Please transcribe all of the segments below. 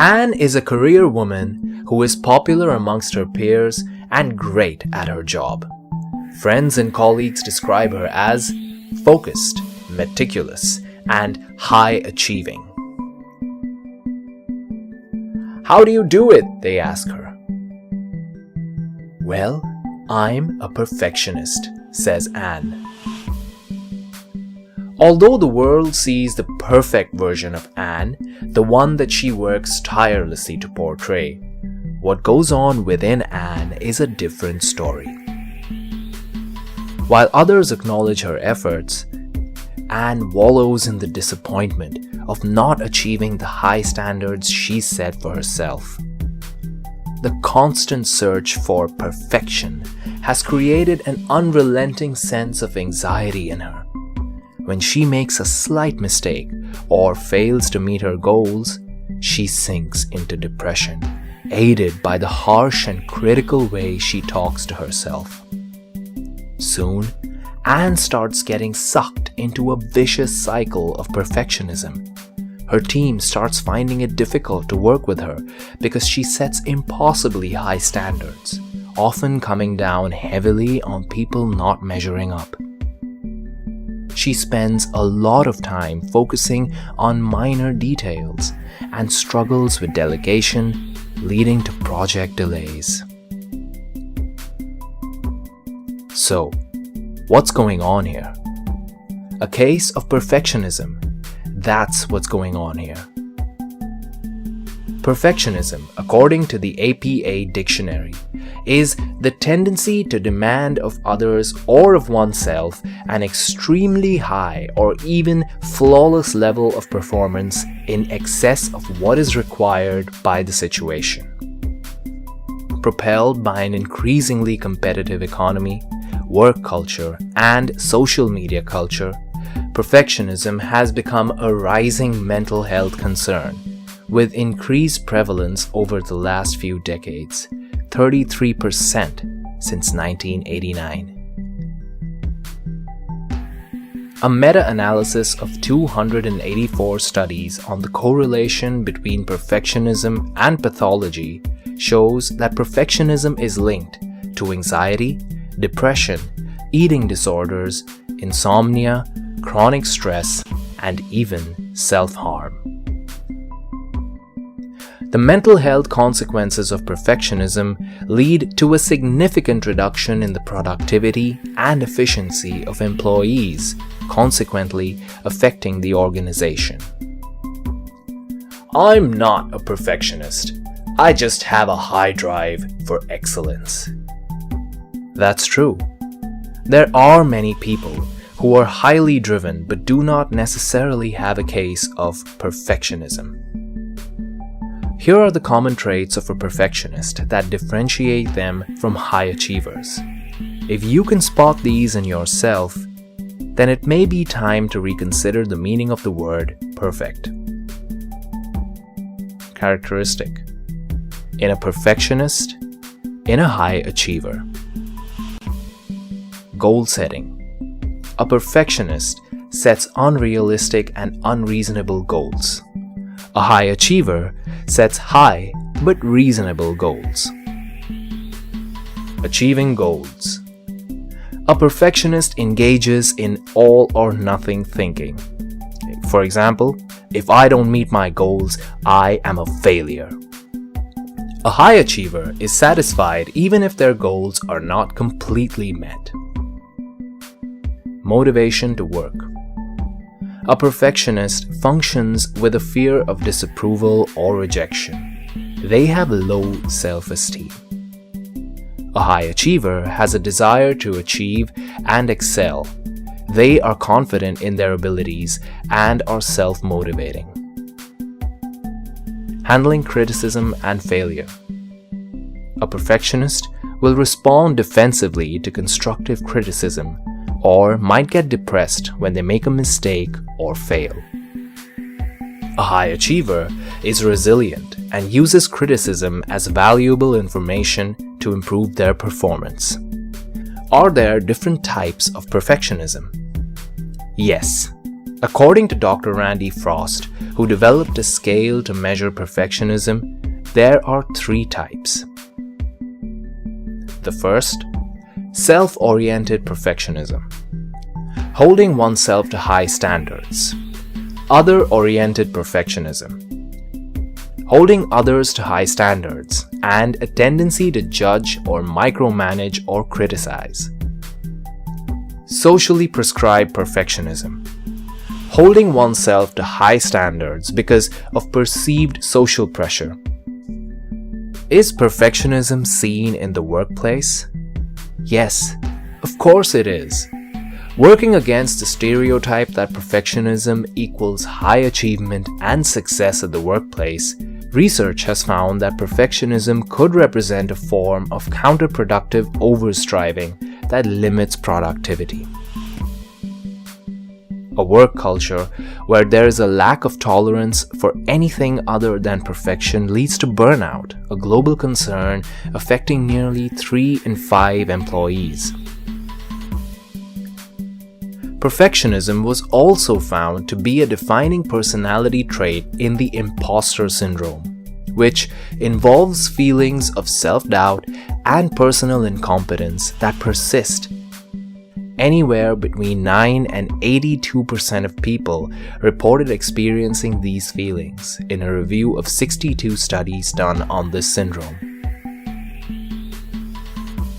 Anne is a career woman who is popular amongst her peers and great at her job. Friends and colleagues describe her as focused, meticulous, and high-achieving. "How do you do it?" they ask her. "Well, I'm a perfectionist," says Anne. Although the world sees the perfect version of Anne, the one that she works tirelessly to portray, what goes on within Anne is a different story. While others acknowledge her efforts, Anne wallows in the disappointment of not achieving the high standards she set for herself. The constant search for perfection has created an unrelenting sense of anxiety in her. When she makes a slight mistake or fails to meet her goals, she sinks into depression, aided by the harsh and critical way she talks to herself. Soon, Anne starts getting sucked into a vicious cycle of perfectionism. Her team starts finding it difficult to work with her because she sets impossibly high standards, often coming down heavily on people not measuring up. She spends a lot of time focusing on minor details and struggles with delegation, leading to project delays. So, what's going on here? A case of perfectionism. That's what's going on here. Perfectionism, according to the APA dictionary, is the tendency to demand of others or of oneself an extremely high or even flawless level of performance in excess of what is required by the situation. Propelled by an increasingly competitive economy, work culture, and social media culture, perfectionism has become a rising mental health concern, with increased prevalence over the last few decades, 33% since 1989. A meta-analysis of 284 studies on the correlation between perfectionism and pathology shows that perfectionism is linked to anxiety, depression, eating disorders, insomnia, chronic stress, and even self-harm. The mental health consequences of perfectionism lead to a significant reduction in the productivity and efficiency of employees, consequently affecting the organization. "I'm not a perfectionist. I just have a high drive for excellence." That's true. There are many people who are highly driven but do not necessarily have a case of perfectionism. Here are the common traits of a perfectionist that differentiate them from high achievers. If you can spot these in yourself, then it may be time to reconsider the meaning of the word perfect. Characteristic: in a perfectionist, in a high achiever. Goal setting: a perfectionist sets unrealistic and unreasonable goals. A high achiever sets high but reasonable goals. Achieving goals: a perfectionist engages in all or nothing thinking. For example, if I don't meet my goals, I am a failure. A high achiever is satisfied even if their goals are not completely met. Motivation to work: a perfectionist functions with a fear of disapproval or rejection. They have low self-esteem. A high achiever has a desire to achieve and excel. They are confident in their abilities and are self-motivating. Handling criticism and failure: a perfectionist will respond defensively to constructive criticism or might get depressed when they make a mistake or fail. A high achiever is resilient and uses criticism as valuable information to improve their performance. Are there different types of perfectionism? Yes, According to Dr. Randy Frost, who developed a scale to measure perfectionism, there are 3 types. The first, self-oriented perfectionism, holding oneself to high standards. Other-oriented perfectionism, holding others to high standards and a tendency to judge or micromanage or criticize. Socially prescribed perfectionism, holding oneself to high standards because of perceived social pressure. Is perfectionism seen in the workplace? Yes, of course it is. Working against the stereotype that perfectionism equals high achievement and success at the workplace, research has found that perfectionism could represent a form of counterproductive overstriving that limits productivity. A work culture where there is a lack of tolerance for anything other than perfection leads to burnout, a global concern affecting nearly 3 in 5 employees. Perfectionism was also found to be a defining personality trait in the imposter syndrome, which involves feelings of self-doubt and personal incompetence that persist. Anywhere between 9 and 82% of people reported experiencing these feelings in a review of 62 studies done on this syndrome.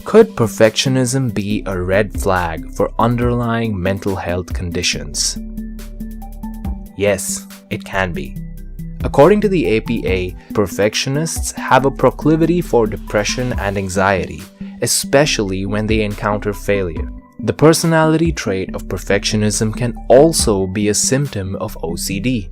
Could perfectionism be a red flag for underlying mental health conditions? Yes, it can be. According to the APA, perfectionists have a proclivity for depression and anxiety, especially when they encounter failure. The personality trait of perfectionism can also be a symptom of OCD.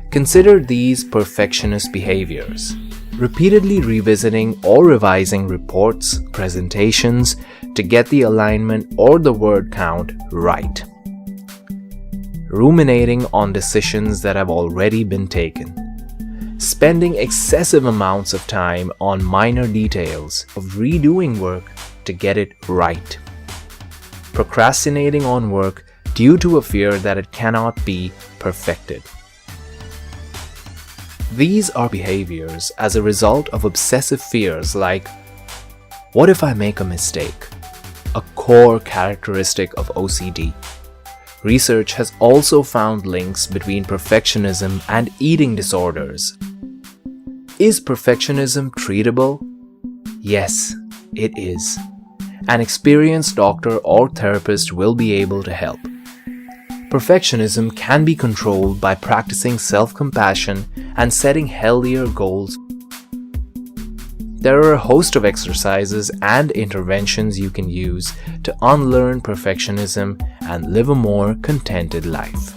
Consider these perfectionist behaviors: repeatedly revisiting or revising reports, presentations to get the alignment or the word count right. Ruminating on decisions that have already been taken. Spending excessive amounts of time on minor details of redoing work to get it right. Procrastinating on work due to a fear that it cannot be perfected. These are behaviors as a result of obsessive fears like, what if I make a mistake? A core characteristic of OCD. Research has also found links between perfectionism and eating disorders. Is perfectionism treatable? Yes, it is. An experienced doctor or therapist will be able to help. Perfectionism can be controlled by practicing self-compassion and setting healthier goals. There are a host of exercises and interventions you can use to unlearn perfectionism and live a more contented life.